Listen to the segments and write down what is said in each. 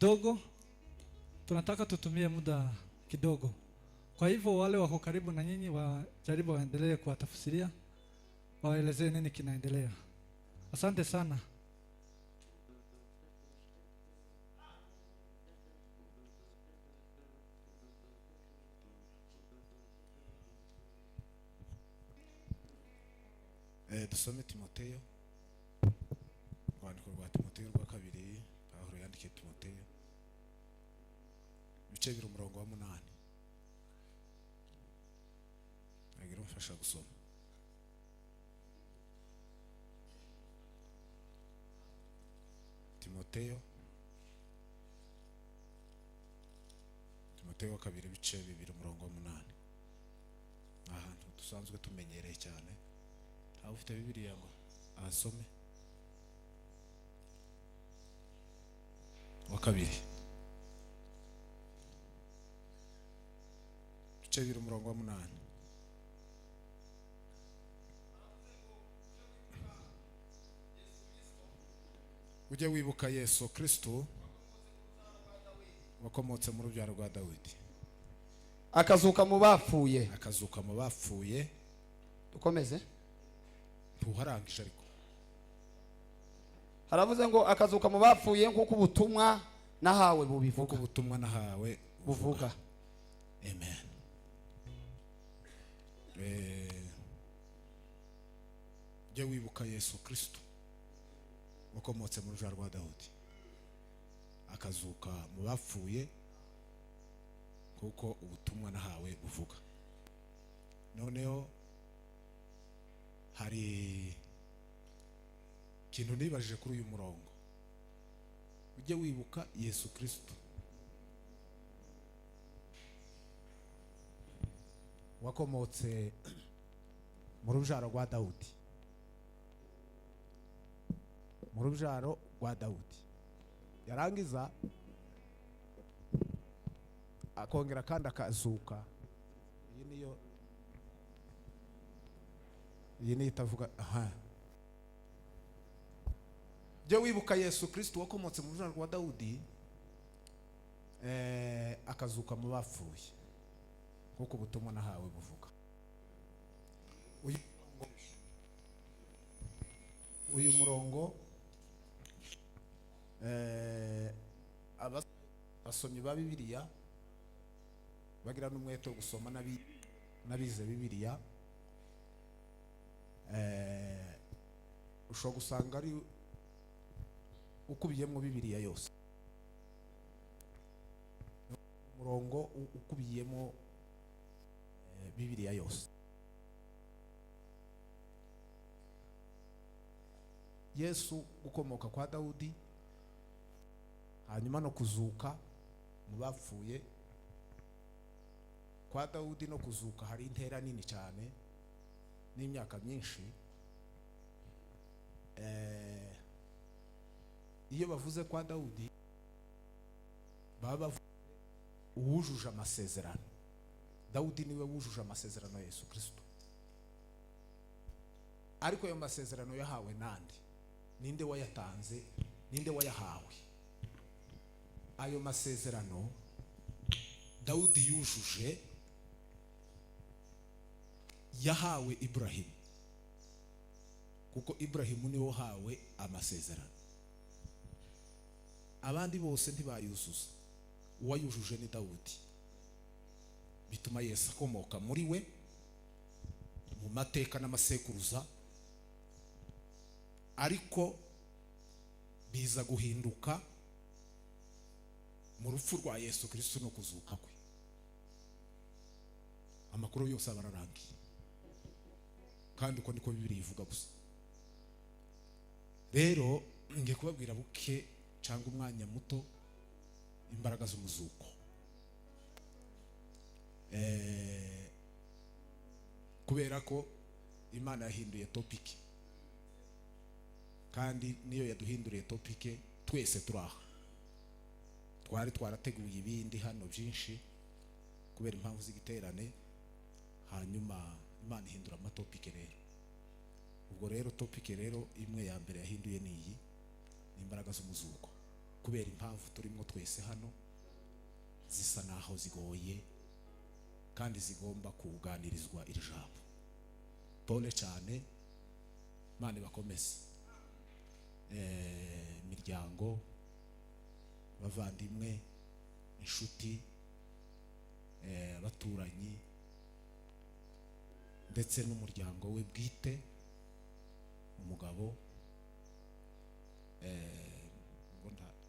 dogo, tunataka tutumie muda kidogo. Kwa hivyo wale wako karibu na nyinyi wajaribu waendelee kuwatafsiria, waelezee nini kinaendelea. Asante sana. Dusome Timoteyo, urwandiko rwa Timoteyo rwa kabiri, Pawulo yandikiye Timoteyo, ibice 8. Agira umfasha gusoma. Timoteyo wa kabiri, ibice 2:8. Ahantu dusanzwe tumenyereye cyane. Aho ufite Bibiliya ngo asome. Wa kabiri, ibice 2:8. Ujye wibuka Yesu Kristo wakomotse mu rubyaro rwa Dawidi, akazuka mu bapfuye. Dukomeze. Tuharangije ariko haravuze ngo akazuka mu bapfuye nk'uko ubutumwa nahawe buvuga. Amen. Ujye wibuka Yesu Kristo wakomotse mu rubyaro rwa Dawidi, akazuka mu bapfuye kuko ubutumwa nahawe buvuga. Noneho hari ikintu nibajije kuri uyu murongo. Ujye wibuka Yesu Kristo wakomotse mu rubyaro rwa Dawudi, yarangiza akongera kandi akazuka. Iyi niyo itavuga. Ujye wibuka Yesu Kristo wakomotse mu rubyaro rwa Dawudi, akazuka mu bapfuye kuko ubutumwa nahawe buvuga. Uyu murongo abasomyi ba Bibiliya bagira n'umwete wo gusoma n'abize Bibiliya, ushobora gusanga ari ukubiyemo Bibiliya yose, umurongo ukubiyemo Bibiliya yose. Yesu gukomoka kwa Dawudi, hanyuma no kuzuka mu bapfuye kwa Dawudi no kuzuka hari intera nini cyane n'imyaka myinshi. Iyo bavuze kwa Dawudi baba bavuze uwujuje amasezerano. Dawudi niwe wujuje amasezerano ya Yesu Kristo, ariko ayo masezerano yahawe nande? Ninde wayatanze? Ninde wayahawe? Ayo masezerano Dawudi yujuje yahawe Ibrahimu, kuko Ibrahimu niwe wahawe amasezerano. Abandi bose ntibayuzuza, uwayujuje ni Dawudi. Bituma Yesu akomoka muri we mu mateka n'amasekuruza, ariko biza guhinduka mu rupfu rwa Yesu Kristo no kuzuka kwe. Amakuru yose abararangiye, kandi uko niko Bibiliya ivuga gusa. Rero ngiye kubabwira buke cyangwa umwanya muto imbaraga z'umuzuko. Kubera ko Imana yahinduye topic, kandi niyo yaduhinduriye topic twese turaha. Twari twarateguye ibindi hano byinshi kubera impamvu z'igiterane, hanyuma Imana ihindura amatopic rero. Ubwo rero topic rero imwe ya mbere yahinduye niyi, imbaraga z'umuzuko. kubera impamvu turimo twese hano zisa naho zigoye kandi zigomba kuganirizwa iri jambo. Pole cyane, Imana bakomeze. Miryango, bavandimwe, inshuti, abaturanyi ndetse n'umuryango we bwite, umugabo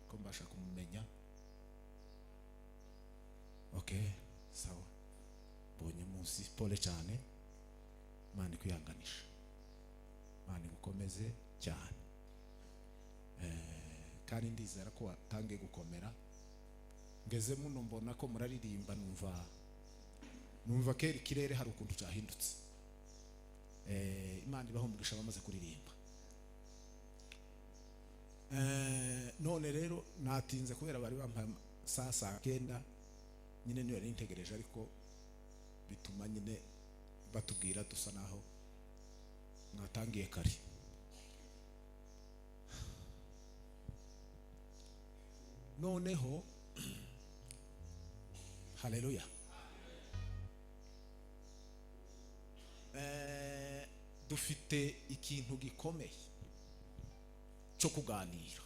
ko mbasha kumumenya. Okay, sawa. Bonye munsi, pole cyane. Imana kwihanganisha, Imana gukomeze cyane. Kandi ndizera ko watangiye gukomera. Ngeze muno mbona ko muraririmba, numva kera ikirere hari ukuntu cyahindutse. Imana ibahumugisha bamaze kuririmba. None rero natinze kubera bari bampaye saa 9 nyine niyo yari integereje, ariko bituma nyine batubwira dusa naho mwatangiye kare. Noneho haleluya. Dufite ikintu gikomeye cyo kuganira,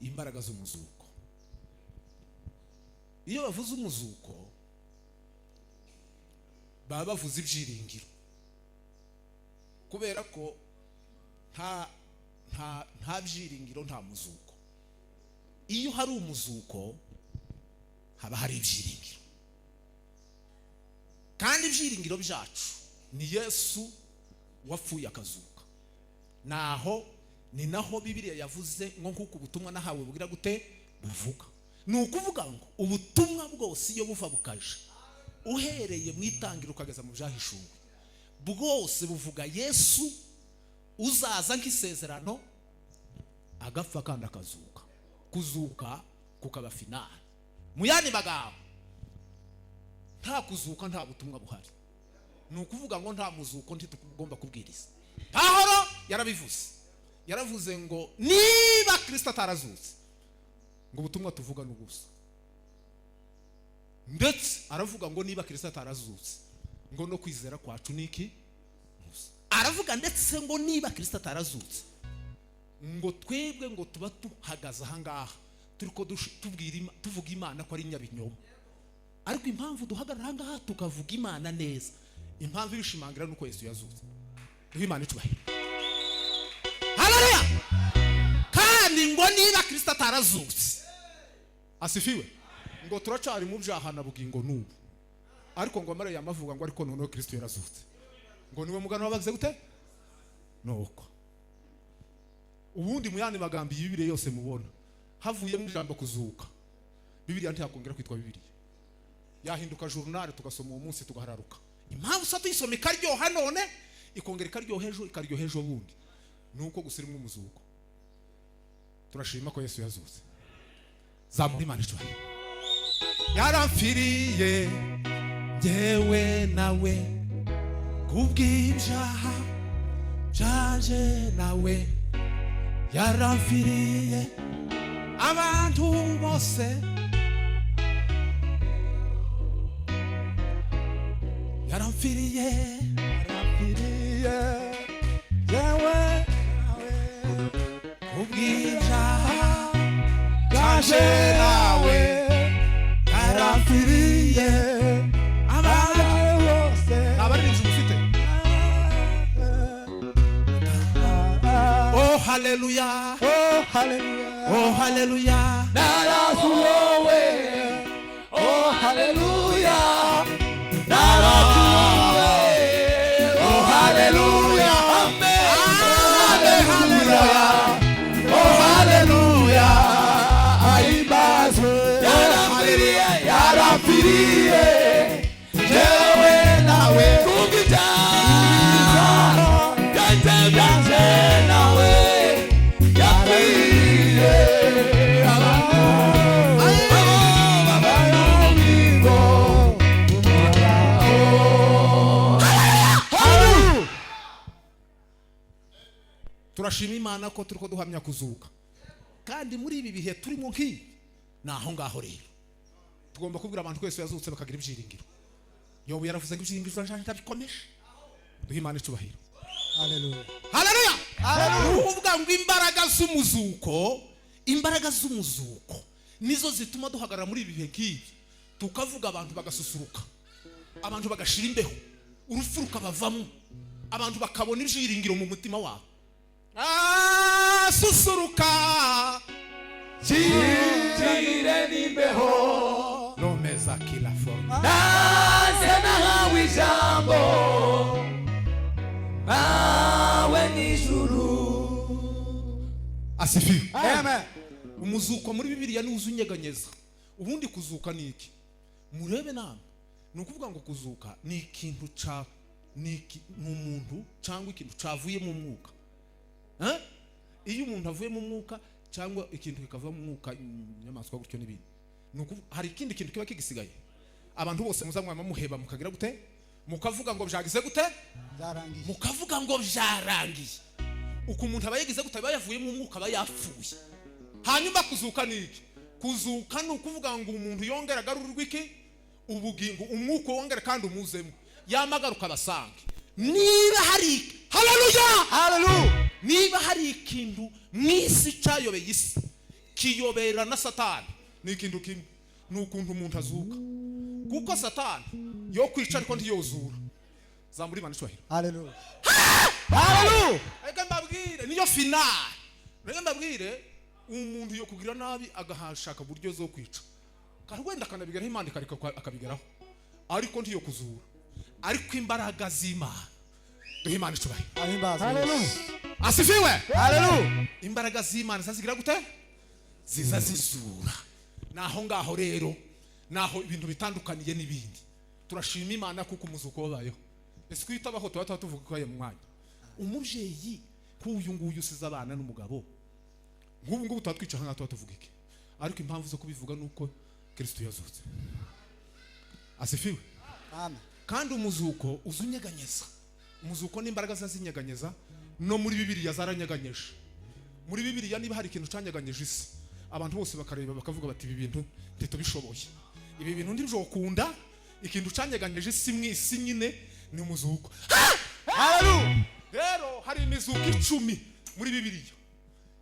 imbaraga z'umuzuko. Iyo bavuze umuzuko baba bavuze ibyiringiro, kubera ko nta byiringiro nta muzuko. Iyo hari umuzuko haba hari ibyiringiro, kandi ibyiringiro byacu ni Yesu wapfuye akazuka. Ni naho Bibiliya yavuze ngo nkuko ubutumwa nahawe bugira gute buvuga. Ni ukuvuga ngo ubutumwa bwose iyo buva bukaje, uhereye mu itangiro ukageza mu byahishuwe, bwose buvuga Yesu uzaza nk'isezerano, agapfa kandi akazuka. Kuzuka kukaba finale. Mu yandi magambo, nta kuzuka nta butumwa buhari. Ni ukuvuga ngo nta muzuko ntitugomba kubwiriza. Pawulo yaravuze ngo niba Kristo atarazutse, ngo ubutumwa tuvuga n'ubusa. Ndetse aravuga ngo niba Kristo atarazutse, ngo no kwizera kwacu niki musa. Aravuga ndetse ngo niba Kristo atarazutse, ngo twebwe ngo tuba tuhagaze ahangaha turiko tuvuga Imana ko ari nyabinyoma. Ariko impamvu duhagarara ahangaha tukavuga Imana neza, impamvu ibishimangira nuko Yesu yazutse. Imana icubahiro. Haleluya. Kandi ngo niba Kristo atarazutse, asifiwe, ngo turacari mu byaha na bugingo n'ubu. Ariko ngo Mariya yamavuga ngo ariko none Kristo yarazutse, ngo niwe mugano wabagize gute nuko. Ubundi mu yandi magambo y'Bibiliya yose mubona havuye mu ijambo kuzuka, Bibiliya ntiyakongera kwitwa Bibiliya, yahinduka journal tugasoma uwo munsi tugahararuka. Impamvu sa tuyisoma ikaryoha none ikongera ikaryoha ejo bundi, nuko gusirimo umuzuko. Turashima ko Yesu yazutse. Zamuri Imana icubahiro. Yaramfiriye njyewe nawe kubw'ibyaha byanje nawe, yaramfiriye abantu bose, yaramfiriye yewe nawe kubw'ibyaha byanje nawe, yaramfiriye abantu bose. Abarinzi mufite oh haleluya, oh haleluya, oh haleluya, narasuwe, oh haleluya, narasuwe, oh haleluya, amen, haleluya, oh haleluya, aibazwe, yarafiriye jewe nawe kubitaha byanje nawe, yapiriye turashima Imana ko turiko duhamya kuzuka. kandi muri ibi bihe turimo nk'ibi naho ngaho rero tugomba kubwira abantu twese yazutse bakagira ibyiringiro. Yobu yaravuze ngo ibyiringiro byanje ndabikomeje. Duhe Imana icubahiro. Haleluya. Haleluya. Haleluya. Uvuga ngo imbaraga z'umuzuko nizo zituma duhagarara muri ibi bihe nk'ibi tukavuga abantu bagasusuruka, abantu bagashira imbeho, urupfu rukabavamo, abantu bakabona ibyiringiro mu mutima wabo. Susuruka Chire n'imbeho nomeza kila forma naze nahawe ijambo nawe n'ijuru. asifiwe. Amen. Umuzuko muri Bibiliya ni uzunyeganyeza. Ubundi kuzuka ni iki? Murebe namwe. Ni ukuvuga ngo kuzuka ni ikintu n'umuntu cyangwa ikintu cavuye mu mwuka. Iyo umuntu avuye mu mwuka cyangwa ikintu kikava mu mwuka, inyamaswa gutyo n'ibindi, hari ikindi kintu kiba kigisigaye. Abantu bose muzamwama muheba mukagira gute? Mukavuga ngo byagize gute? Byarangiye. Mukavuga ngo byarangiye. Uko umuntu aba yagize gute? Aba yavuye mu mwuka, aba yapfuye. Hanyuma kuzuka ni iki? Kuzuka ni ukuvuga ngo umuntu yongera agarurwa iki? Ubugingo, umwuka wongera kandi umuzemo, yamagaruka abasange. Niba hari haleluya, niba hari ikintu mwisi cyayobeye isi kiyobera na Satani, ni ikintu kimwe, ni ukuntu umuntu azuka. Kuko Satani yo kwica ariko ntiyozura. Zambura Imana icubahiro. Haleluya. Haleluya. Ega mbabwire niyo finale. Ega mbabwire umuntu yo kugira nabi agahashaka buryo zo kwica, kandi wenda kanabigeraho Imana ikareka akabigeraho, ariko ntiyo kuzura. Ariko imbaraga z'Imana, duhe Imana icubahiro. Haleluya. Asifiwe. Haleluya. Imbaraga z'Imana zazigira gute? Ziza zizura. Naho ngaho rero, naho ibintu bitandukaniye n'ibindi, turashima Imana kuko umuzuko wabayeho. Ese kwitabaho tuba tuvuga ko mu mwanya umubyeyi k'uyu nguyu usize abana n'umugabo, nk'ubu ngubu tutatwica hano tuba tuvuga iki? Ariko impamvu zo kubivuga nuko Kristo yazutse. Asifiwe. Amen. Kandi umuzuko uzunyeganyeza. Umuzuko n'imbaraga zazinyeganyeza, no muri Bibiliya zaranyeganyeje. Muri Bibiliya niba hari ikintu canyeganyeje isi, abantu bose bakareba bakavuga bati ibi bintu ntitubishoboye, ibi bintu ndibjokunda. Ikintu canyeganyeje isi mwisi nyine ni umuzuko. Haleluya. Rero hari imizuko 10 muri Bibiliya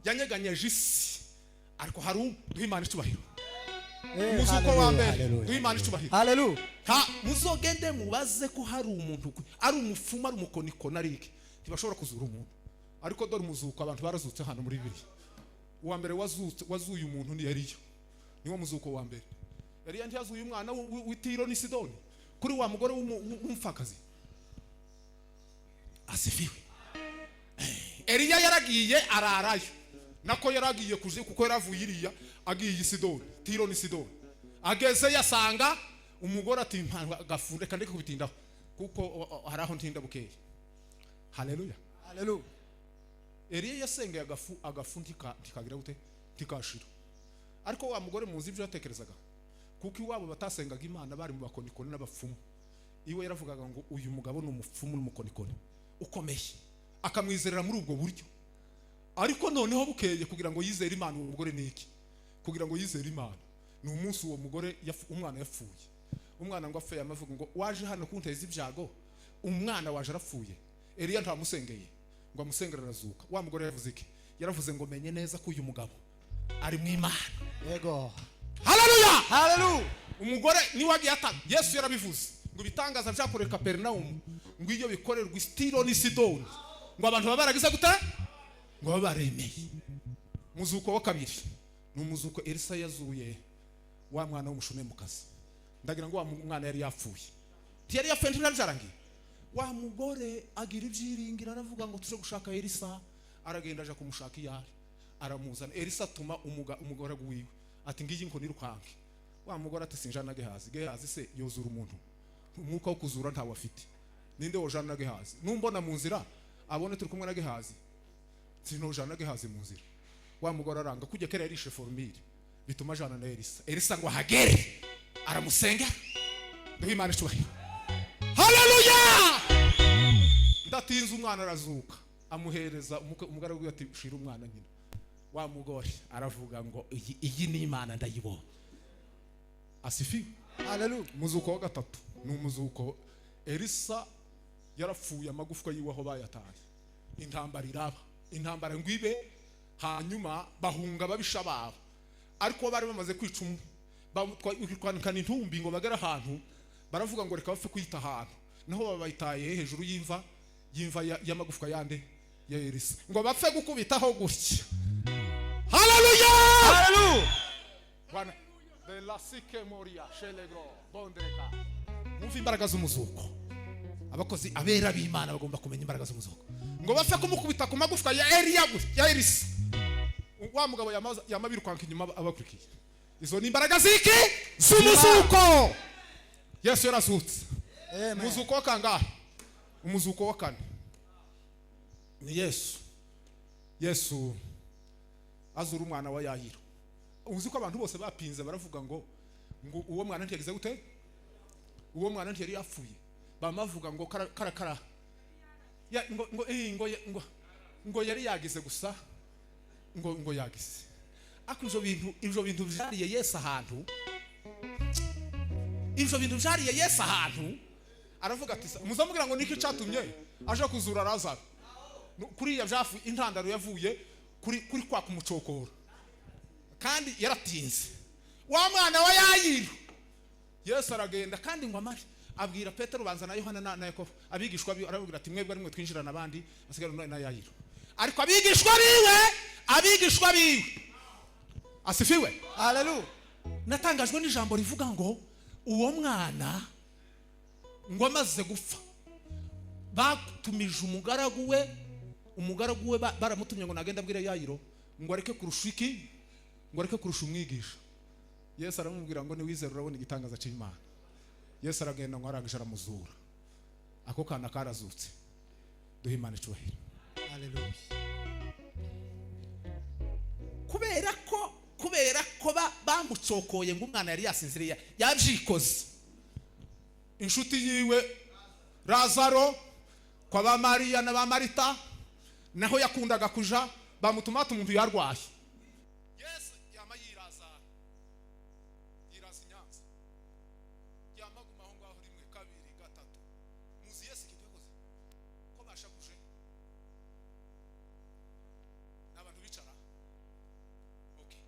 yanyeganyeje isi, ariko hari duhe Imana icubahiro. Umuzuko wa mbere duhe Imana icubahiro. Haleluya. Muzogende mubaze ko hari umuntu ari umufumu, ari umukonikoni, ari iki, ntibashobora kuzura umuntu. Ariko dore umuzuko abantu barazutse hano muri Bibiliya. Uwa mbere wazuye umuntu ni Eliya. Niwo muzuko wa mbere. Eliya ntiyazuye umwana w'Itiro ni Sidoni kuri wa mugore w'umfakazi. Asifiwe. Eliya yaragiye ararayo, nako yaragiye kuje kuko yaravuye iriya agiye Sidoni, Tiro ni Sidoni. Ageze yasanga umugore ati gafunde kandi kubitindaho kuko haraho ntinda bukeye. Haleluya. Haleluya. Eliya yasengeye agafu ntikagira gute? Ntikashira. Ariko wa mugore muzi ibyo yatekerezaga, kuko iwabo batasengaga Imana, bari mu bakonikoni n'abapfumu. Iwe yaravugaga ngo uyu mugabo ni umupfumu n'umukonikoni ukomeye, akamwizerera muri ubwo buryo. Ariko noneho bukeye kugira ngo yizere Imana, uwo mugore ni iki? Kugira ngo yizere Imana ni umunsi uwo mugore umwana yapfuye. Umwana ngo apfuye, amavuga ngo waje hano kunteza ibyago, umwana waje arapfuye. Eliya ntamusengeye ngo amusengere arazuka. Wa mugore yavuze iki? Yaravuze ngo menye neza ko uyu mugabo ari mu Imana. Yego. Haleluya. Haleluya. Umugore ni wagiye atanga. Yesu yarabivuze ngo bitangaza byakorera Kapernaum, ngo iyo bikorerwa Tiro ni Sidoni, ngo abantu babaragize gute? Ngo babaremeye. Muzuko wa kabiri ni umuzuko Elisa yazuye wa mwana w'umushunemu-kazi. Ndagira ngo wa mwana yari yapfuye, yari yapfuye ntirajarangiye. Wa mugore agira ibyiringiro, aravuga ngo tuje gushaka Elisa. Aragenda aje kumushaka iyari, aramuzana. Elisa atuma umugore wiwe ati ngiyi ngo nirukanke. Wa mugore ati sinjana Gehazi. Gehazi se yozura umuntu? Umwuka wo kuzura ntawe afite. Ninde wojana Gehazi? Numbona mu nzira abone turi kumwe na Gehazi, sinojana Gehazi mu nzira. Wa mugore aranga kujya kera yarishe formire, bituma jana na Elisa. Elisa ngo hagere aramusenga. Duhe Imana icubahiro. Haleluya. Ndatinze umwana arazuka, amuhereza umugaragu ati shira umwana nyina. wa mugore aravuga ngo iyi ni Imana ndayibona. Asifiwe. Haleluya. Umuzuko wa gatatu ni umuzuko Elisa yarapfuye amagufwa yiwe aho bayataye. Intambara iraba, intambara ngwibe, hanyuma bahunga babisha babo. Ariko bari bamaze kwica batwanikana intumbi ngo bagera ahantu, baravuga ngo reka bapfe kwita ahantu, naho babayitaye hejuru y'imva y'amagufwa yande ya Elisa, ngo bapfe gukubitaho gutya. Haleluya, Haleluya. Bwana de la sike moria shelegro bondreka. Mumva imbaraga z'umuzuko. Abakozi abera b'Imana bagomba kumenya imbaraga z'umuzuko. Ngo bapfe kumukubita ku magufwa ya Elisa. Wa mugabo yamabirukanka inyuma abakurikiye. Izo ni imbaraga ziki z'umuzuko. Yesu yarazutse. Amen. Umuzuko wa kangahe? Umuzuko wa kane. Ni Yesu azura umwana wa Yayiro. Uzi ko abantu bose bapinze baravuga ngo uwo mwana ntiyagize gute? Uwo mwana ntiyari yapfuye. Bamavuga ngo karakara. Ya ngo yari yagize gusa. Ngo yagize. Ako ivyo bintu byariye Yesu ahantu. Ivyo bintu byariye Yesu ahantu. Aravuga ati muzamubwira ngo niki catumye aje kuzura Lazaro. Kuri ya byafu intandaro yavuye kuri kwa kumucokora. Kandi yaratinze. Wa mwana wa Yayiro. Yesu aragenda kandi ngo amari abwira Petero banza na Yohana na Yakobo. Abigishwa arabwira ati mwebwe arimwe twinjirana abandi asigara na Yayiro. Ariko abigishwa biwe asifiwe. Haleluya. Natangajwe n'ijambo rivuga ngo uwo mwana ngo amaze gupfa batumije umugaragu we baramutumye ngo nagenda abwire Yayiro ngo areke kurusha iki, ngo areke kurusha umwigisha. Yesu aramubwira ngo niwizera urabona igitangaza cy'Imana. Yesu aragenda ngo arangije aramuzura. Ako kana karazutse. Duhe Imana icyubahiro. Haleluya. Kubera ko bamucokoye ngo umwana yari yasinziriye yabyikoze. Inshuti yiwe Lazaro kwa ba Maria na ba Marita naho yakundaga kuja bamutuma umuntu yarwaye. Yesu yamayiraza Nyanza yamaguma aho ngaho rimwe kabiri gatatu. Muzi Yesu kitukoze ko bashakuje n'abantu bicara. Okay,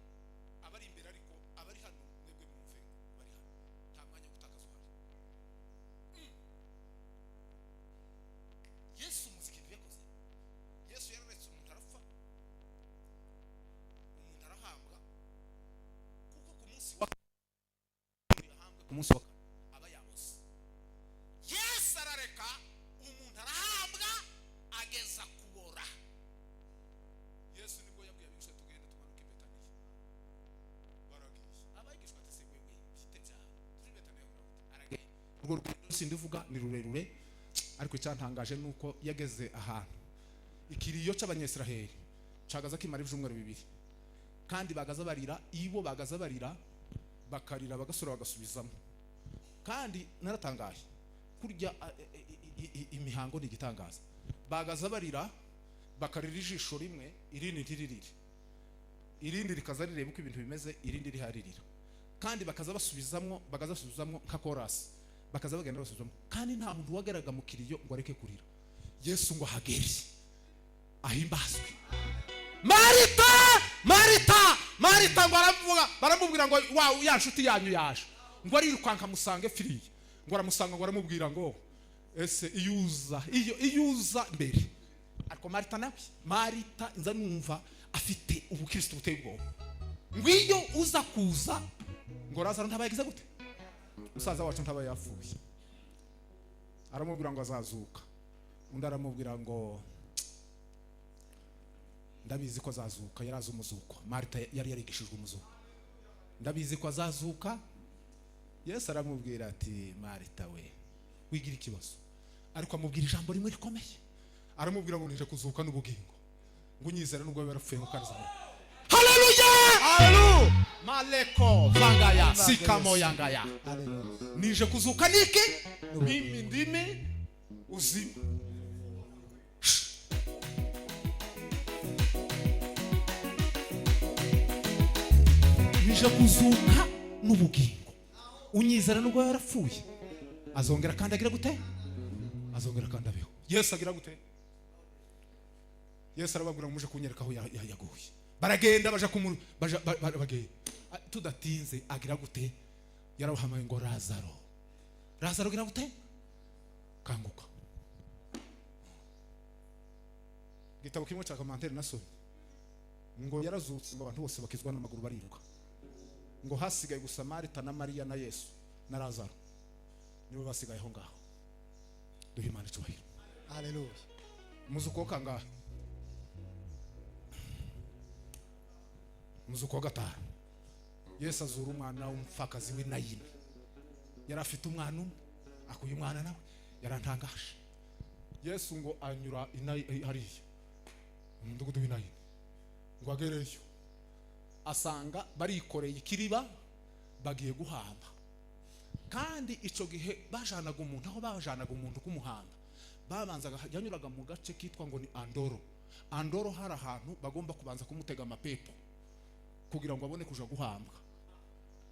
abari imbere ariko abari hano mwebwe mwumve bari hano nta mwanya gutakaza uhari. Yesu muzi kintu yakoze. Yesu yararetse umuntu arapfa, umuntu arahambwa, kuko ku munsi wa aba yabuze. Yesu arareka umuntu arahambwa ageza kubora. Yesu nibwo yabwiye abigishwa tugende tumanuke i Betaniya. Baragiye. Abigishwa ati se wewe bifite byaha turi Betaniya aragenda. Urwo rugendo sindivuga ni rurerure, ariko cyantangaje nuko yageze ahantu ikiriyo cy'Abanyesiraheli cagaza kimara ibyumweru bibiri, kandi bagaza barira bakarira bagasura bagasubizamo. Kandi naratangaye kurya imihango ni igitangaza. Bagaza barira bakarira ijisho rimwe irindi ntiririre, irindi rikaza rireba uko ibintu bimeze, irindi riharirira. Kandi bakaza basubizamo nka chorus, bakaza bagenda basubizamo. Kandi nta muntu wageraga mu kiriyo ngo areke kurira. Yesu ngo hageri ahimbazwe. Marita ngo baramubwira ngo wa ya nshuti yanyu yaje, ngo arirukanka musange firiye, ngo aramusanga ngo aramubwira ngo ese iyuza mbere. Ariko Marita nza numva afite ubukristo buteye ubwoba. Ngwiyo uza kuza ngo Lazaro ntabagize gute, musaza wacu ntaba yapfuye. Aramubwira ngo azazuka. Undi aramubwira ngo ndabizi ko azazuka. Yarazi umuzuko. Marita yari yarigishijwe umuzuko. Ndabizi ko azazuka. Yesu aramubwira ati Marita we wigira ikibazo, ariko amubwira ijambo rimwe rikomeye. Aramubwira ngo nije kuzuka n'ubugingo, ngo unyizera nubwo yarapfuye nk'ukariza. Haleluya, haleluya. Maleko vangaya sikamo yangaya. Nije kuzuka niki mimi ndimi uzima. nije kuzuka n'ubugingo. Unyizera nubwo yarapfuye azongera kandi agira gute? Azongera kandi abeho. Yesu agira gute? Yesu arababwira ngo muje kunyereka aho yaguye. Baragenda baja bagenda. Tudatinze agira gute? Yarabahamagaye ngo Lazaro. Lazaro agira gute? Kanguka. Gitabo kimwe cya commentaire nasomye ngo yarazutse ngo abantu bose bakizwa n'amaguru bariruka. Ngo hasigaye gusa Marita na Maria na Yesu na Lazaro nibo basigaye aho ngaho. Duhe Imana icyubahiro. Haleluya. Muzuko kangahe? Muzuko gatanu. Yesu azura umwana w'umupfakazi w'i Nayini. Yari afite umwana umwe, akuye umwana nawe yarantangaje. Yesu ngo anyura hariya mu mudugudu w'i Nayini, ngo agereyo asanga barikoreye ikiriba bagiye guhamba. Kandi ico gihe bajanaga umuntu, aho bajanaga umuntu kumuhamba babanzaga yanyuraga mu gace kitwa ngo ni Andoro. Andoro hari ahantu bagomba kubanza kumutega amapepo kugira ngo abone kuja guhambwa.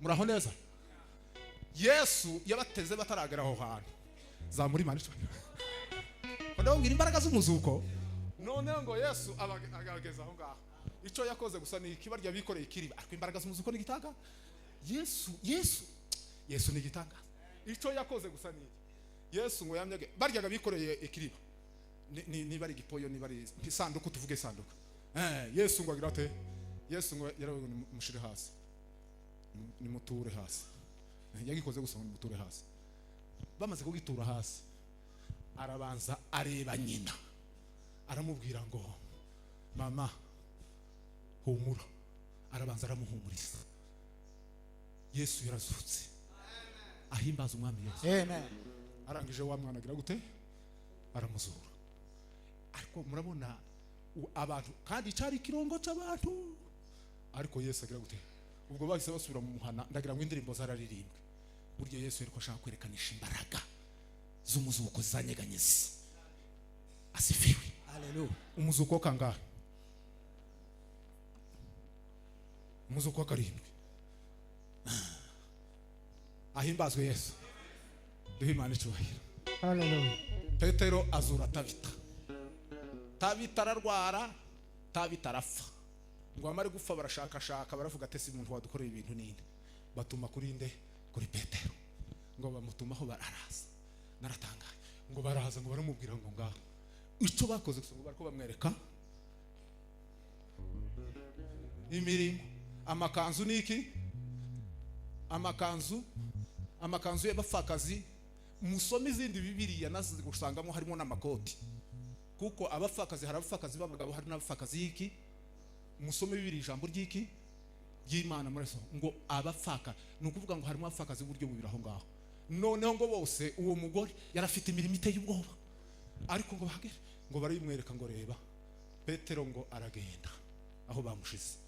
Muraho neza? Yesu yabateze bataragera aho hantu. Za muri Imana ico ndababwira imbaraga z'umuzuko. None ngo Yesu agageza aho ngaho. Ico yakoze gusa ni ikibarya bikoreye ikiriba, ariko imbaraga z'umuzuko ni gitanga. Yesu ni gitanga. Ico yakoze gusa ni Yesu ngo yamyage baryaga bikoreye ikiriba. Ni bari gipoyo, ni bari isanduku, tuvuge isanduku. Yesu ngo agira ate? Yesu ngo yaravuga mushire hasi. Ni muture hasi. Yagikoze gusa ni muture hasi. Bamaze kugitura hasi, arabanza areba nyina. Aramubwira ngo mama humura. Arabanza aramuhumuriza. Yesu yarazutse. Ahimbaza umwami Yesu. Amen. Arangije wa mwana agira gute? Aramuzura. Ariko murabona abantu kandi cyari kirongo cy'abantu. Ariko Yesu agira gute? Ubwo bahise basubira mu muhana, ndagira ngo indirimbo zararirimbwe. Buryo Yesu yariko ashaka kwerekanisha imbaraga z'umuzuko zanyeganyeze. Asifiwe. Haleluya. Umuzuko kangahe? Umuzuko karindwi. Ahimbazwe Yesu. Duhe Imana icyubahiro. Haleluya. Petero azura Tabita. Tabita ararwara, Tabita arapfa. Ngo amare gupfa barashaka baravuga ati si umuntu wadukoreye ibintu ninde. Batuma kuri nde? Kuri Petero. Ngo bamutumaho bararaza. Naratangaye. Ngo baraza ngo baramubwira ngo ngaho icyo bakoze gusa ngo bariko bamwereka imirimo. Amakanzu niki? Amakanzu y'abafakazi. Musome izindi Bibiliya nazo gusangamo harimo n'amakoti, kuko abafakazi hari abafakazi b'abagabo, hari n'abafakazi y'iki. Musome Bibiliya ijambo ry'iki y'Imana mureso ngo abafaka, nukuvuga ngo harimo abafakazi buryo bubira aho ngaho. Noneho ngo bose uwo mugore yarafite imirimo iteye ubwoba, ariko ngo bahagere ngo barayimwereka ngo reba Petero ngo aragenda aho bamushize.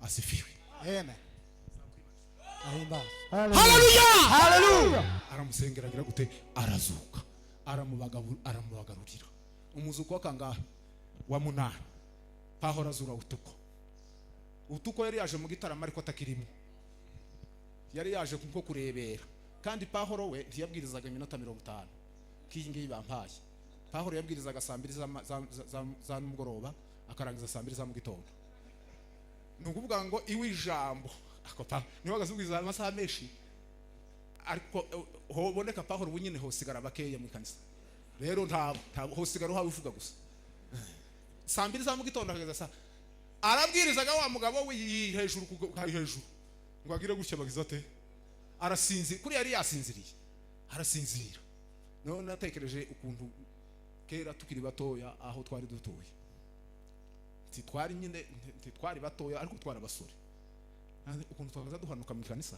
Asifiwe. Amen. Ahimbaza. Haleluya. Haleluya. Aramusengera agira gute? Arazuka. Aramubagarurira. Umuzuko kangahe? Wa munani. Pahora azura utuko yari yaje mu gitaramo ariko atakirimo. Yari yaje kuko kurebera. Kandi Pahoro we ntiyabwirizaga iminota 50. Kingi bampaye. Pahoro yabwirizaga saa 2 za mugoroba akarangiza saa 2 za mu gitondo. Nukuvuga ngo iwi ijambo akopa niwe agazubwiza amasaha menshi, ariko hoboneka Pahoro bunyine hosigara bakeya mu kanisa. Rero nta hosigara uhawe uvuga gusa. Saa 2 za mu gitondo akageza saa arabwirizaga wa mugabo we hejuru ngo agire gutya bagize ate? Arasinzi kuri yari yasinziriye. Arasinzira. None natekereje ukuntu kera tukiri batoya aho twari dutoye. Twari nyine twari batoya ariko twari abasore. Ukuntu twagaza duhanuka mu kanisa.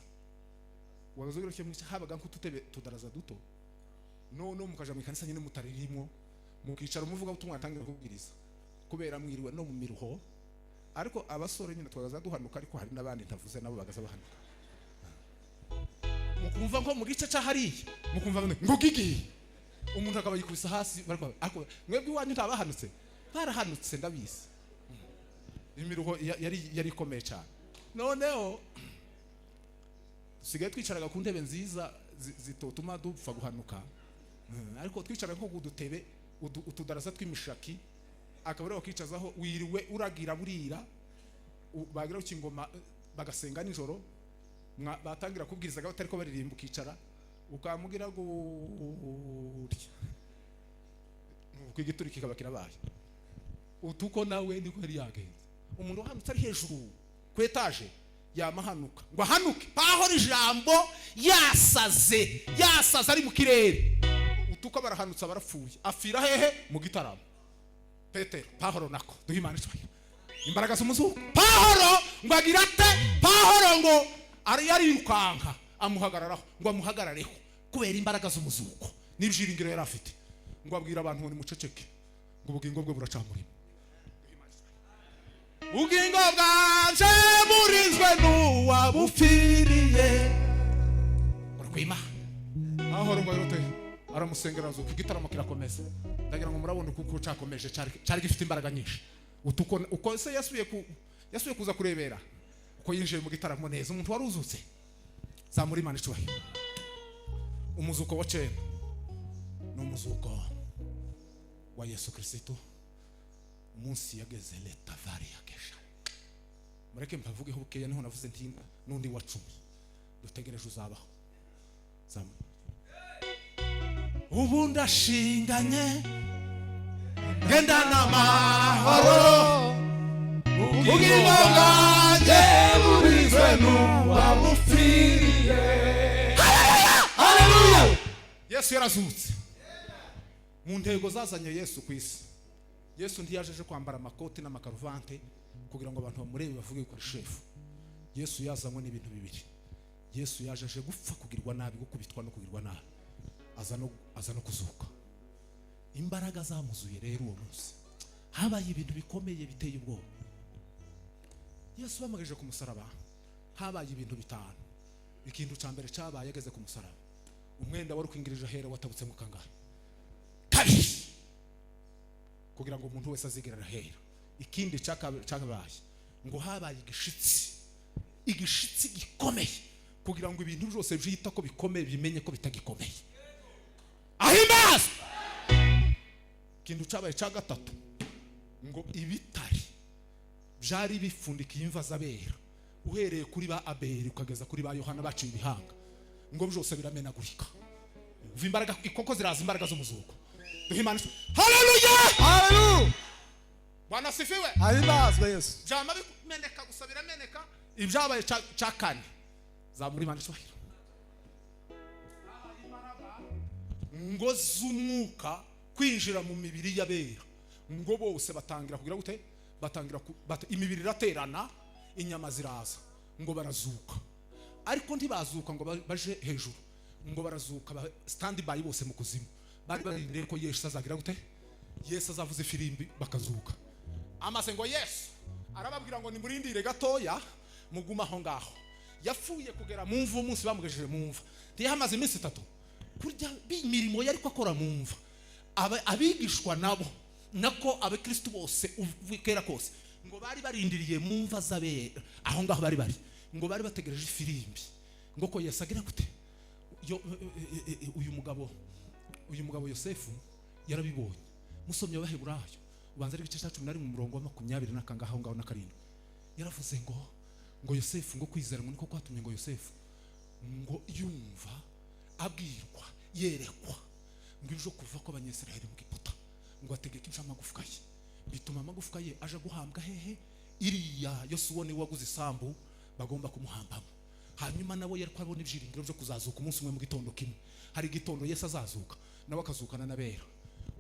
Wagazo cyo habaga nko tutebe tudaraza duto. None mukaja mu kanisa nyine mutaririmo mukicara umuvuga utumwa atangira kubwiriza. Kubera mwiriwe no mu miruho. Ariko abasore nyine twagaza duhanuka, ariko hari nabandi ntavuze nabo bagaza bahanuka. Mukumva nko mu gice cyahariye mukumva ngo gigi umuntu akabayikubisa hasi bariko, ariko mwebwe wanyu ntabahanutse. Barahanutse ndabizi. Imiruho yari ikomeye cyane. Noneho dusigaye twicaraga ku ntebe nziza zitotuma dupfa guhanuka, ariko twicaraga nko kudutebe utudaraza tw'imishaki, akaba rero kicazaho wiriwe uragira burira, bagira ukingoma bagasenga nijoro, batangira kubwirizaga batari ko baririmba ukicara ukamugira gutya kwigituri kikaba kirabaye utuko nawe niko yari yagenze. Umuntu uhanutse ari hejuru ku etaje yamahanuka ngo ahanuke pahora ijambo yasaze ari mu kirere, utuko barahanutse barapfuye, afira hehe mu gitaramo. Petero Pahoro nako duhimana cyane imbaraga z'umuzuko. Pahoro ngo agira ate, Pahoro ngo ari yirukanka amuhagararaho ngo amuhagarareho kubera imbaraga z'umuzuko n'ibyiringiro yari afite, ngo abwira abantu ni muceceke ngo ubugingo bwe buracamurima. Ubugingo bwanje burinzwe n'uwabupfiriye urwima. Pahoro ngo arote aramusengera azuka, igitaramo kirakomeza. Ndagira ngo murabone kuko cyakomeje cyari gifite imbaraga nyinshi. Uko se yasuye kuza kurebera uko yinjiye mu gitaramo neza, umuntu wari uzutse zamuri Imana icyubahiro. Umuzuko wa cyenda ni umuzuko wa Yesu Kristo, umunsi yageze leta vari yakesha. Mureke mbavugeho bukeya, niho navuze nti nundi wa 10 dutegereje uzabaho. Ubu ndashinganye ngenda n'amahoro, ubugingo bwanjye burinzwe n'uwabupfiriye. Haleluya! Yesu yarazutse. Mu ntego zazanye Yesu ku isi, Yesu ntiyajeje kwambara amakoti n'amakaruvante kugira ngo abantu bamurebe bavuge ko ari shefu. Yesu yazanywe n'ibintu bibiri. Yesu yajeje gupfa, kugirwa nabi, gukubitwa no kugirwa nabi, aza no kuzuka. Imbaraga zamuzuye rero uwo munsi habaye ibintu bikomeye biteye ubwoba. Yesu bamagaje ku musaraba, habaye ibintu bitanu. Ikintu cya mbere cyabaye ageze ku musaraba, umwenda wari ukingirije ahera watabutse mu kangahe kabiri kugira ngo umuntu wese azigirira ahera. Ikindi cyakabaye ngo habaye igishitsi gikomeye kugira ngo ibintu byose byita ko bikomeye bimenye ko bitagikomeye. Ahimbaza! Ikintu cyabaye cya gatatu ngo ibitari byari bifundikiye imva z'abera, uhereye kuri ba Abeli ukageza kuri ba Yohana baciye ibihanga, ngo byose biramenagurika. Umva imbaraga ikoko ziraza, imbaraga z'umuzuko. Duhimana. Haleluya! Haleluya! Bwana sifiwe. Ahimazwe Yesu. Jama bimeneka gusabira meneka, ibyabaye cya kane zamuri Imana cyubahiro. Ngo z'umwuka kwinjira mu mibiri y'abera, ngo bose batangira kugira gute, imibiri iraterana, inyama ziraza, ngo barazuka. Ariko ntibazuka ngo baje hejuru, ngo barazuka stand by bose mu kuzimu. Bari barindiriye ko Yesu azagira gute, Yesu azavuza ifirimbi bakazuka. Amaze ngo Yesu arababwira ngo nimurindire gatoya muguma aho ngaho. Yapfuye kugera mu mvu, umunsi bamugejeje mu mva, ntiyamaze iminsi 3 kurya imirimo yari kwakora mu mva. Abigishwa nabo nako abakristo bose ukera kose ngo bari barindiriye mu mva z'abera aho ngaho bari ngo bari bategereje ifirimbi ngo ko Yesu agira gute. Uyu mugabo Yosefu yarabibonye, musomye w'Abaheburayo ubanza ari igice cya 10 mu murongo wa 20 n'akangaho ngaho na 7, yaravuze ngo Yosefu ngo kwizera ngo niko kwatumye ngo Yosefu ngo yumva abwirwa yerekwa ngo ibyo kuva ko abanyesiraheli mu Giputa, ngo ategeke ibyo amagufwa ye, bituma amagufwa ye aje guhambwa hehe iriya Yosuwa ni waguze isambu bagomba kumuhambamo. Hanyuma nawe yari kwabona ibyiringiro byo kuzazuka umunsi umwe mu gitondo kimwe. Hari gitondo Yesu azazuka nawe akazukana n'abera.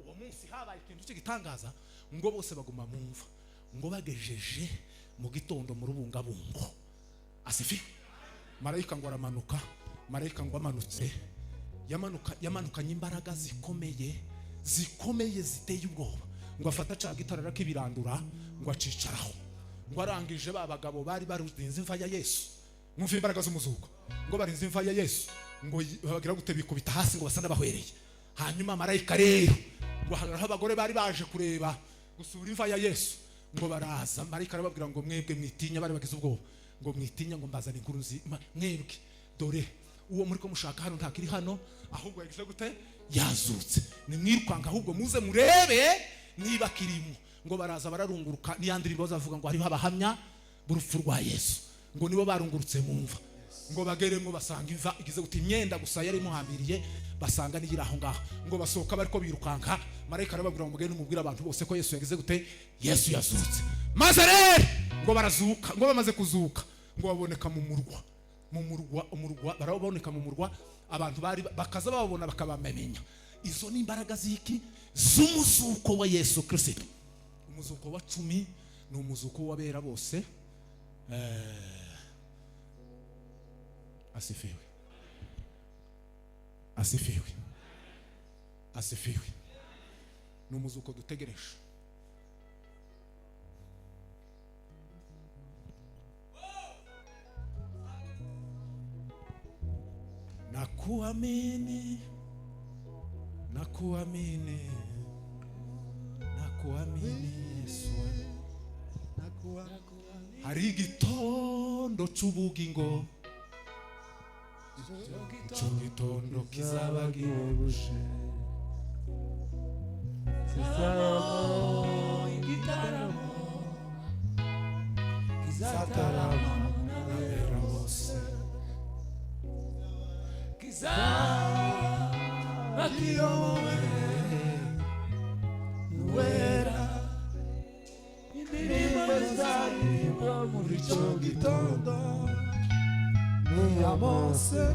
Uwo munsi habaye ikintu cy'igitangaza, ngo bose baguma mu mva, ngo bagejeje mu gitondo mu rubungabungo. Asifi marayika ngo aramanuka, marayika ngo amanutse, yamanukanye imbaraga zikomeye ziteye ubwoba, ngo afata cya gitarara k'ibirandura ngo acicaraho, ngo arangije ba bagabo bari baruzinze imva ya Yesu. Mwumva imbaraga z'umuzuko, ngo barinze imva ya Yesu, ngo bagira gute bikubita hasi ngo basana bahwereye. Hanyuma marayika rero ngo hagaraho abagore bari baje kureba gusura imva ya Yesu, ngo baraza, marayika arababwira ngo mwebwe mwitinya, bari bagize ubwoba, ngo mwitinya, ngo mbazana inkuru nzima, mwebwe dore uwo muri ko mushaka hano ntakiri hano, ahubwo yagize gute? Yazutse. Nimwirukanga ahubwo muze murebe niba kirimo. Ngo baraza bararunguruka, ni yandirimbo bazavuga ngo hariho abahamya b'urupfu rwa Yesu, ngo nibo barungurutse mu mva, ngo bageremo basanga imva igize gute? Imyenda gusa yari muhambiriye, basanga nigira aho ngaho, ngo basohoka bariko birukanka, marayika arababwira ngo mugende mubwire abantu bose ko Yesu yagize gute? Yesu yazutse. Maze rero ngo barazuka, ngo bamaze kuzuka, ngo baboneka mu murwa, baraboneka mu murwa, abantu bari bakaza babona bakabamenya. Izo ni imbaraga ziki? Z'umuzuko wa Yesu Kristo. Umuzuko wa 10 ni umuzuko w'abera bose. Asifiwe. Asifiwe. Asifiwe. Ni umuzuko dutegereje. Nakuamini, nakuamini, nakuamini Yesu. Hari igitondo c'ubugingo, ico gitondo kizaba gihebuje, igitaramo kizatarama n'abera bose, kizaba kiyobowe n'uwera, indirimbo zizaririmba muri ico gitondo, Mose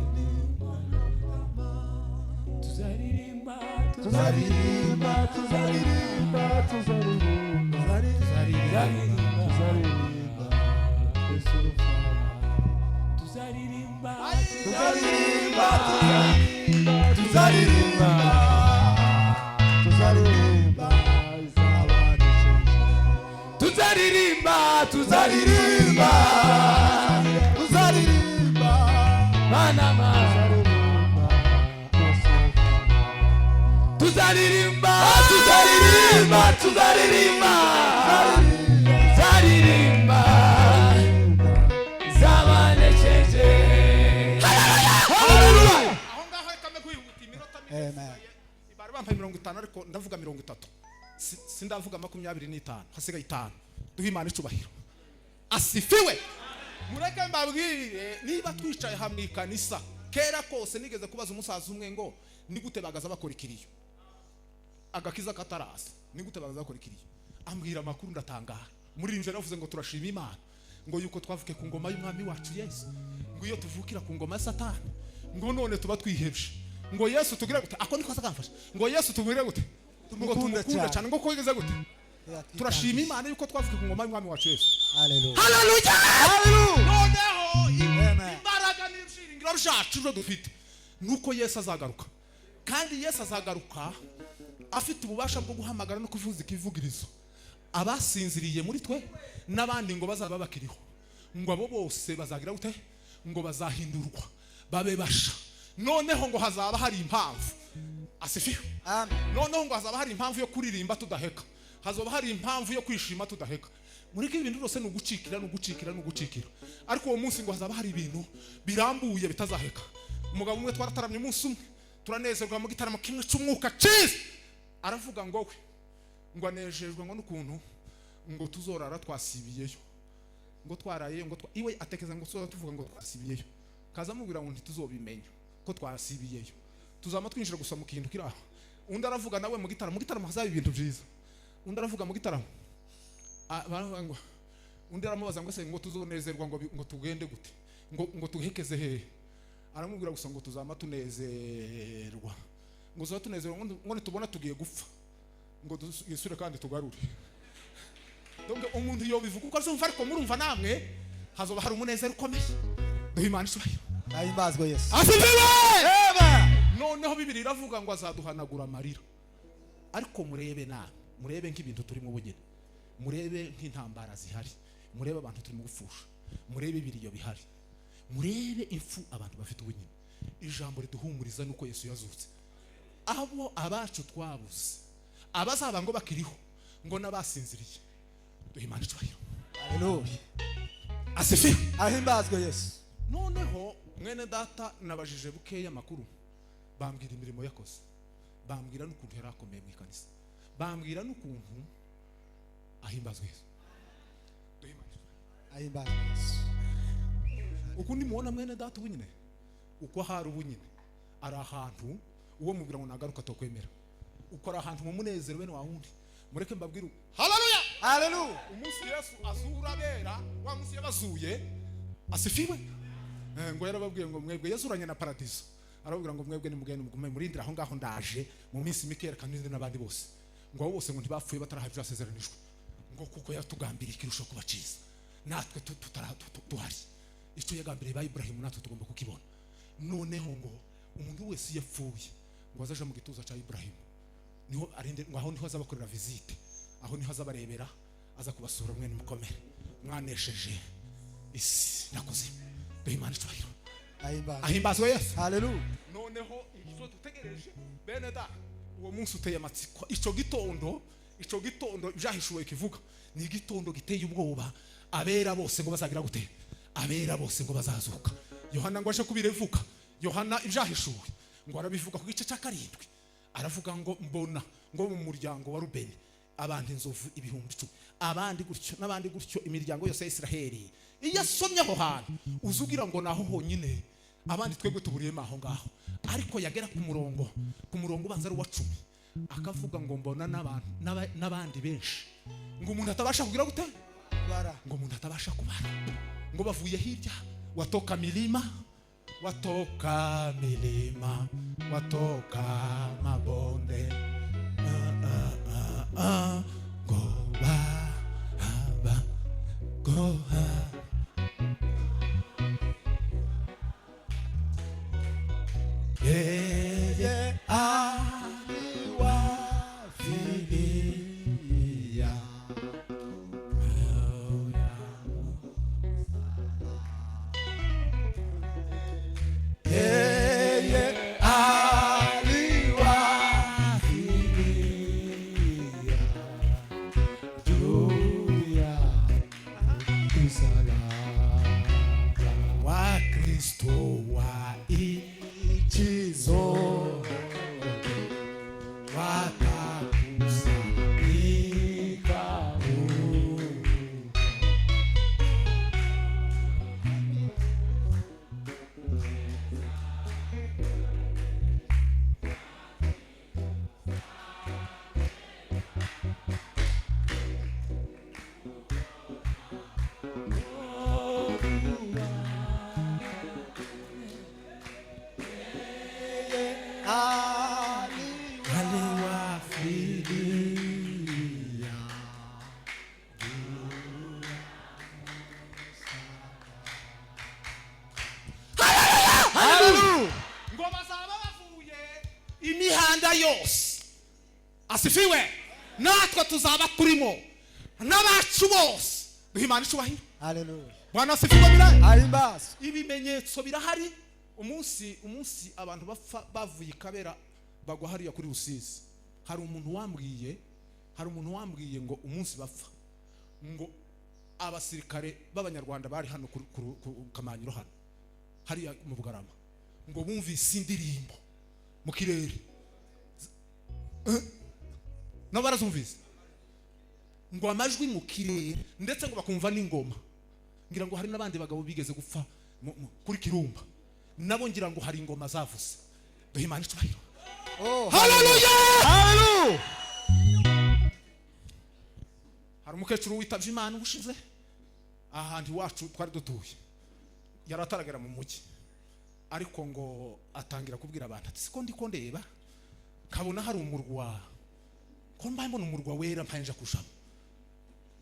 tuzaririmba, tuzaririmba, tuzaririmba, tuzaririmba, tuzaririmba, tuzaririmba, tuzaririmba, tuzaririmba, tuzaririmba, tuzaririmba, tuzaririmba, tuzaririmba, Panama, tuzaririmba, tuzaririmba, tuzaririmba, tuzaririmba, zabanesheje. Haleluya. Aho ngaho kame kwihuta iminota mike. Bari bampa 50 ariko ndavuga 30. Sindavuga 25, hasigaye 5. Duhe Imana icubahiro. Asifiwe. Mureke mbabwire, niba twicaye hamwe ikanisa, kera kose nigeze kubaza umusaza umwe ngo ni gute bagaza bakora ikiriyo, agakiza katarasa, ni gute bagaza bakora ikiriyo? Ambwira amakuru ndatangara. Muri nje navuze ngo turashima Imana, ngo yuko twavuke ku ngoma y'umwami wacu Yesu, ngo iyo tuvukira ku ngoma ya Satani, ngo none tuba twihebje, ngo Yesu tugire gute? Ako niko azakamfasha, ngo Yesu tugire gute? Ngo tumukunda cyane, ngo kogeze gute? Turashima Imana yuko twavuke ku ngoma y'umwami wacu Yesu. Haleluya. Haleluya. Haleluya. Noneho imbaraga n'ibyiringiro byacu dufite nuko Yesu azagaruka, kandi Yesu azagaruka afite ububasha bwo guhamagara no kuvuza ikivugirizo abasinziriye muri twe n'abandi ngo bazaba bakiriho, ngo abo bose bazagira gute? Ngo bazahindurwa babe basha. Noneho ngo hazaba hari impamvu. Asifiwe. Amen. Noneho ngo hazaba hari impamvu yo kuririmba tudaheka, hazaba hari impamvu yo kwishima tudaheka. Muri ibintu byose no gucikira, no gucikira, no gucikira. Ariko uwo munsi ngo hazaba hari ibintu birambuye bitazaheka. Umugabo umwe twarataramye umunsi umwe, turanezerwa mu gitaramo kimwe cy'umwuka cyiza, aravuga ngo we ngo anejejwe ngo n'ukuntu ngo tuzorara twasibiyeyo, ngo twaraye ngo iwe atekeza ngo tuzora tuvuga ngo twasibiyeyo, kaza mubwira ngo ntituzobimenya ko twasibiyeyo, tuzama twinjira gusa mu kintu kiraho. Undi aravuga nawe mu gitaramo hazaba ibintu byiza. Undi aravuga mu gitaramo ngo undi aramubaza ngo se ngo tuzonezerwa ngo tugende gute, ngo tuhekeze hehe? Aramubwira gusa ngo tuzama tunezerwa, ngo zo tunezerwa ngo nitubona tugiye gupfa, ngo dusure kandi tugarure. Donc umuntu yo bivuga uko azumva, ariko murumva namwe hazoba hari umunezero ukomeye. Duhe Imana icubahiro. Ahimbazwe Yesu. Asifiwe. Noneho Bibiliya iravuga ngo azaduhanagura amarira. Ariko murebe nawe, murebe nk'ibintu turi mu bugeni, murebe nk'intambara zihari, murebe abantu turi mu gufusha, murebe ibiriyo bihari, murebe impfu abantu bafite ubunyine. Ijambo riduhumuriza nuko Yesu yazutse. Abo abacu twabuze, abazaba ngo bakiriho, ngo nabasinziriye. Duhe Imana icubahiro. Haleluya. Asifiwe. Ahimbazwe Yesu. Noneho mwene data nabajije bukeya makuru, bambwira imirimo yakoze, bambwira n'ukuntu yarakomeye mu ikanisa, bambwira n'ukuntu ahimbazwe Yesu. Ahimbazwe Yesu. Uko ndimubona mwene data ubu nyine, uko hari ubu nyine ari ahantu uwo mubwira ngo nagaruka tokwemera, uko ari ahantu mu munezero bene wa wundi. Mureke mbabwire haleluya, haleluya. Umunsi Yesu azura bera, wa munsi yabazuye asifiwe. Ngo yarababwiye ngo mwebwe yazuranye na paradiso, arababwira ngo mwebwe nimugende mugume murindira aho ngaho ndaje mu minsi mike kaninde n'abandi bose, ngo abo bose ngo ntibapfuye batarahaje byasezeranijwe, ngo kuko yatugambiriye ikirusho kuba cyiza, natwe tuhari. Icyo yagambiriye ba Ibrahimu natwe tugomba kukibona. Noneho ngo umuntu wese yapfuye ngo azaje mu gituza cya Ibrahimu, niho arinde ngo aho niho azabakorera visite, aho niho azabarebera, aza kubasura mwe mukomere mwanesheje isi nakoze. Imana cyahiro ahimbazwe Yesu. Haleluya. Noneho icyo dutegereje bene da, uwo munsi uteye amatsiko. Icyo gitondo byahishuwe kivuga ni igitondo giteye ubwoba. Abera bose ngo bazagira gute? Abera bose ngo bazazuka. Yohana ngo aje kubirevuka. Yohana ibyahishuwe ngo arabivuga ku gice cya 7, aravuga ngo mbona ngo mu muryango wa Rubeni abandi inzovu 10,000, abandi gutyo n'abandi gutyo, imiryango yose ya Isiraheli. Iyo asomye aho hantu uzugira ngo naho honyine, abandi twebwe tuburiyemo aho ngaho. Ariko yagera ku murongo ubanza ari wa 10, akavuga ngo mbona n'abandi benshi, ngo umuntu atabasha kugira gute kubara, ngo umuntu atabasha kubara, ngo bavuye hirya, watoka milima, watoka mabonde, go yose asifiwe, natwe tuzaba turimo n'abacu bose. Duhimana icubahiro. Haleluya. Bwana asifiwe birayi. Ahimbazwe. Ibimenyetso birahari. Umunsi abantu bapfa bavuye Kabera bagwa hariya kuri Rusizi. Hari umuntu wambwiye ngo umunsi bapfa ngo abasirikare b'abanyarwanda bari hano ku Kamanyiro hano hariya mu Bugarama, ngo bumvise indirimbo mu kirere. No barazumvise ngo amajwi mu kirere, ndetse ngo bakumva n'ingoma. Ngira ngo hari n'abandi bagabo bigeze gupfa kuri Kirumba, nabo ngira ngo hari ingoma zavuze. Duhimana icubahiro. Oh, haleluya, haleluya. Hari umukecuru witavye Imana ubushize ahandi wacu twari dutuye, yarataragera mu mujyi, ariko ngo atangira kubwira abantu ati siko ndiko ndeba kabona hari umurwa, ko mbaye mbona umurwa wera mpanje kushama.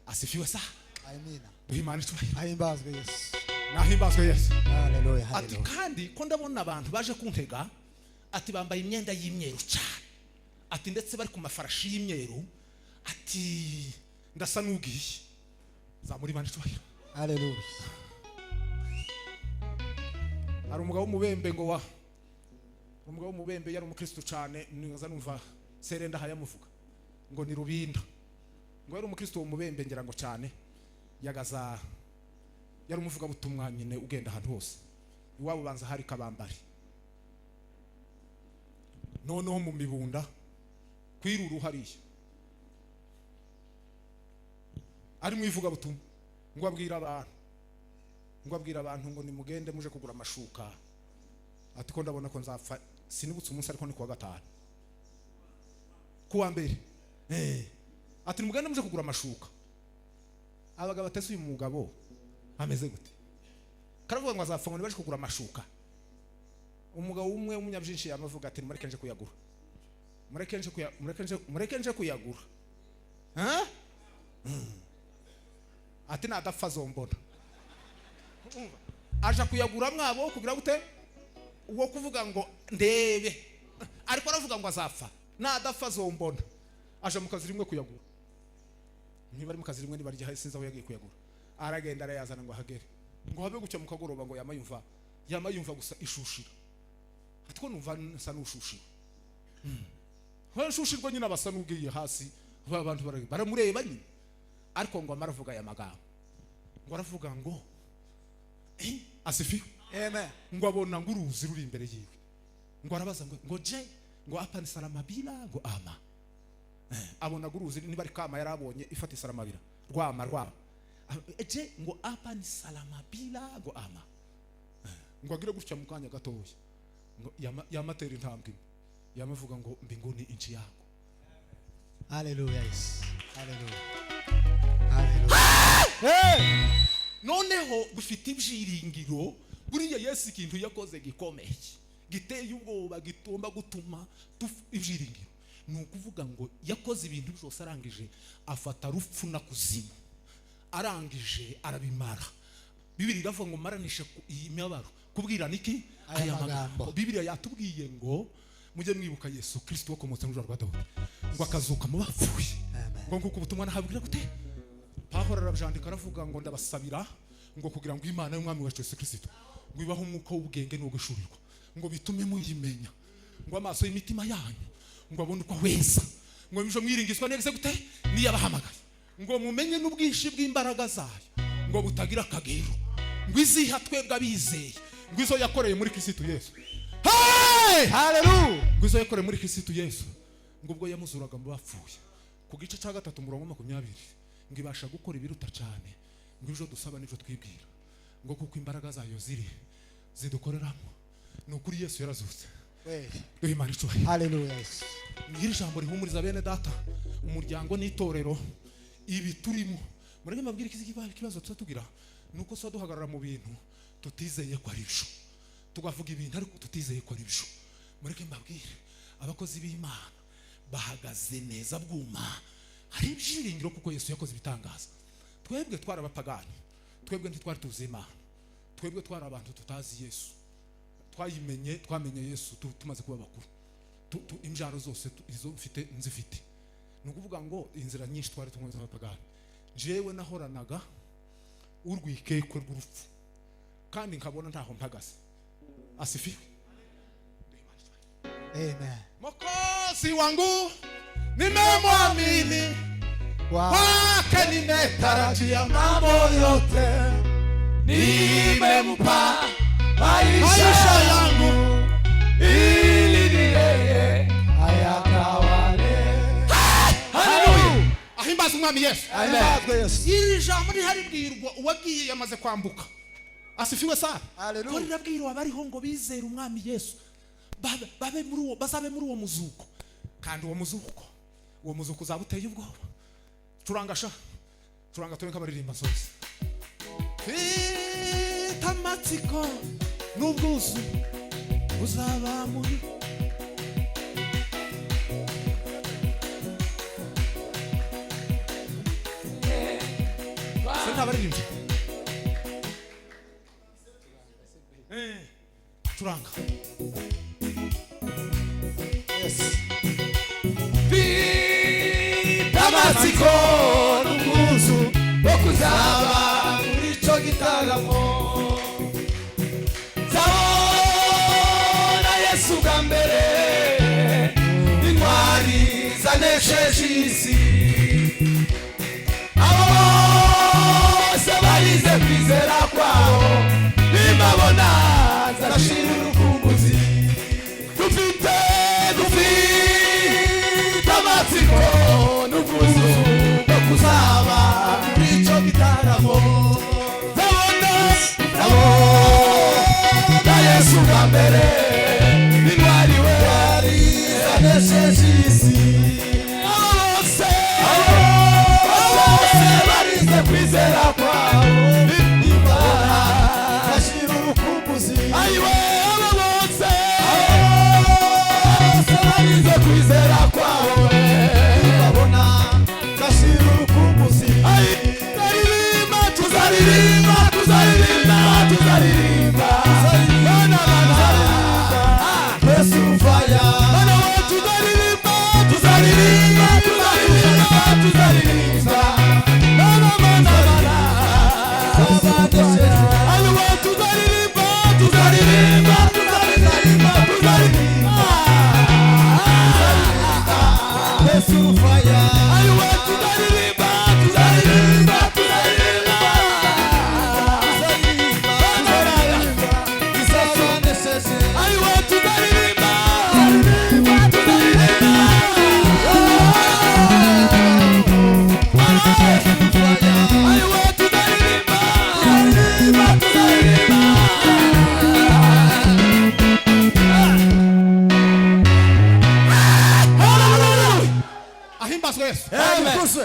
Asifiwe sa. Amina. Duhimana icubahiro. Ahimbazwe Yesu. Nahimbazwe Yesu. Haleluya. Ati kandi ko ndabona abantu baje kuntega, ati bambaye imyenda y'imyeru cyane, ati ndetse bari ku mafarashi y'imyeru, ati ndasa n'ugiye. Zamuri Imana icubahiro. Haleluya. Hari umugabo w'umubembe ngo umugabo w'umubembe yari umukristo cyane, niza numva Serenda hayamuvuga ngo ni Rubinda, ngo yari umukristo w'umubembe ngira ngo cyane, yagaza yari umuvuga butumwa nyine ugenda ahantu hose, iwabo banza hari kabambari noneho mu mibunda kwiruru hariya ari mwivuga butumwa ngo abwira abantu ngo nimugende muje kugura amashuka ati ko ndabona ko nzapfa sinibutse umunsi ariko ni kuwa gatanu kuwa mbere ati nimugende muje kugura amashuka abagabo batese uyu mugabo ameze gute karavuga ngo azapfa ngo nibaje kugura amashuka umugabo umwe w'umunyabyinshi yamavuga ati mureke nje kuyagura mureke nje kuyagura ati nadapfa zombona aje kuyagura mwabo kugira gute uwo kuvuga ngo ndebe ariko aravuga ngo azapfa nadapfa zombona aje mu kazi rimwe kuyagura niba ari mu kazi rimwe niba rya sinza aho yagiye kuyagura aragenda arayazana ngo ahagere ngo habe gucya mu kagoroba ngo yamayumva gusa ishushira atwo numva nsa n'ushushira shushirwa nyina basa n'ugiye hasi abantu baramureba nyine ariko ngo amaravuga aya magambo ngo aravuga ngo asifi amen ngo abona ngo uruzi ruri imbere yiwe ngo arabaza ngo je ngo apa ni salamabila ngo ama abona ngo uruzi niba ari kama yarabonye ifata isalamabila rwama je ngo apa ni salamabila ngo ama ngo agire gutya mu kanya gatoya ngo yamatera intambwe yamavuga ngo mbinguni inchi yako. Hallelujah. Yes. Hallelujah. Noneho bufite ibyiringiro buriya Yesu ikintu yakoze gikomeye giteye ubwoba gitomba gutuma ibyiringiro ni ukuvuga ngo yakoze ibintu byose arangije afata rupfu na kuzimu arangije arabimara. Bibiri iravuga ngo maranishe imibabaro kubwira niki aya magambo. Bibiri yatubwiye ngo mujye mwibuka Yesu Kristo wakomotse mu rwa Dawudi ngo akazuka mu bapfuye ngo nguko ubutumwa nahabwira gute. Pawulo arabjandika aravuga ngo ndabasabira ngo kugira ngo Imana y'umwami wacu Yesu Kristo ngo ibaho umwuka w'ubwenge no gushurirwa ngo bitume muyimenya ngo amaso y'imitima yanyu ngo abone uko weza ngo bijo mwiringizwa neza gute niyabahamagaye ngo mumenye n'ubwinshi bw'imbaraga zayo ngo butagira akagero ngo iziha twebwe abizeye ngo izo yakoreye muri Kristo Yesu. Hey! Hallelujah. Ngo izo yakoreye muri Kristo Yesu ngo ubwo yamuzuraga mu bapfuye ku gice cya 3 murongo 20 ngo ibasha gukora ibiruta cyane ngo ijo dusaba n'ivyo twibwira ngo kuko imbaraga zayo zidukoreramo n'ukuri Yesu yarazutse. Duhe Imana icyubahiro. Hallelujah. Ngiri jambo rihumuriza bene data umuryango n'itorero ibi turimo mureke mabwire ikibazo tugira nuko so duhagarara mu bintu tutizeye ko ari byo tugavuga ibintu ariko tutizeye ko ari byo. Mureke mbabwire abakozi b'Imana bahagaze neza bwuma hari ibyiringiro kuko Yesu yakoze ibitangaza. Twebwe twarabapagani, twebwe ntitwari tuzi Imana, twebwe twari abantu tutazi Yesu, twamenye Yesu tumaze kuba bakuru. Imjaro zose izo mfite nzifite nukuvuga ngo inzira nyinshi twari tumwe z'abapagani. Jewe nahoranaga urwikekwe rw'urupfu kandi nkabona ntaho mpagaze. Asifiwe. Amen. Mokozi wangu nimemwamini kwake nimetarajia mambo yote, nimempa maisha yangu ili ni yeye ayatawale. Haleluya. Ahimbaza umwami Yesu. Amen. Iri jambo riharibwirwa uwagiye yamaze kwambuka. Asifiwe sana. Haleluya. Ko rirabwirwa abariho ngo bizere umwami Yesu babe muri uwo muzuko kandi uwo muzuko uzabuteye ubwoba. Turanga turenga baririmba zose. Tamatsiko n'ubwuzu uzaba muri Senta baririmba. Turanga. Yes. Tamatsiko n'ubwuzu bwo kuzaba muri ico gitaramo. Zabona Yesu bwa mbere intwari zanesheje isi. Abo bose barize kwizera kwabo nimabona mbere intwari we zanesheje isi bose barize kwizera kwabo Imana gashira urukumbuzi ayiwe abo bose barize kwizera kwabo babona gashira urukumbuzi tuzaririmba tuzaririmba tuzaririmba tuzaririmba Yesu faya bana wetu tuzaririmba tuzaririmba tuzaririmba tuzaririmba bana bana bana ayo wetu tuzaririmba tuzaririmba tuzaririmba tuzaririmba Yesu faya ayo wetu tuzaririmba tuzaririmba tuzaririmba ayo wetu tuzaririmba ahimbazwe Yesu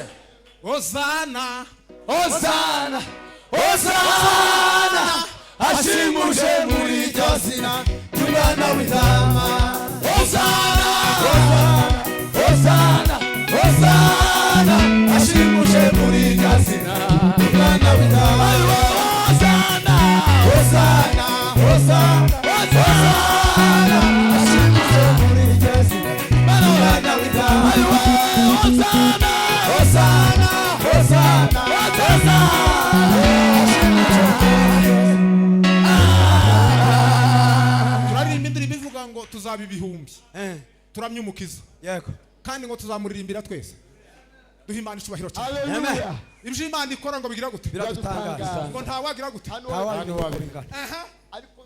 Hosana Hosana Hosana ashimuje muri iryo zina ry'umwana w'intama Hosana Hosana Hosana ashimuje muri iryo zina ry'umwana w'intama Hosana Hosana Hosana Hosana ashimuje muri iryo zina ry'umwana w'intama Hosana Hosana Hosana Hosana turirimba indirimbo ivuga ngo tuzaba ibihumbi turamye umukiza yego kandi ngo tuzamuririmbira twese duha Imana icyubahiro cyane haleluya ibyo Imana ikora ngo bigira gute biradutangaza ngo nta wagira gute hano wabingana ariko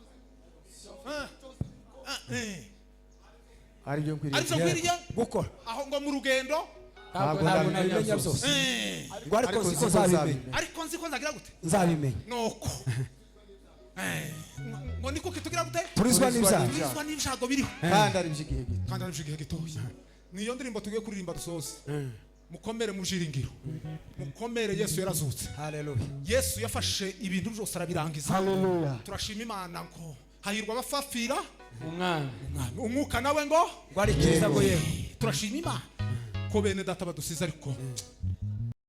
aribyo nkwiriye gukora aho ngo mu rugendo ntabwo nabimenya byose ngo ariko nziko nzabimenya ariko nziko nzagira gute nzabimenya nuko ngo niko kitugira gute turizwa n'ibyago biriho kandi ari igihe gitoya niyo ndirimbo tugiye kuririmba dusoze mukomere mujiringiro mukomere Yesu yarazutse haleluya Yesu yafashe ibintu byose arabirangiza haleluya turashima Imana ngo hahirwa abafafira umwuka nawe ngo arikiriza ngo yewe turashima Imana ko bene data badusize ariko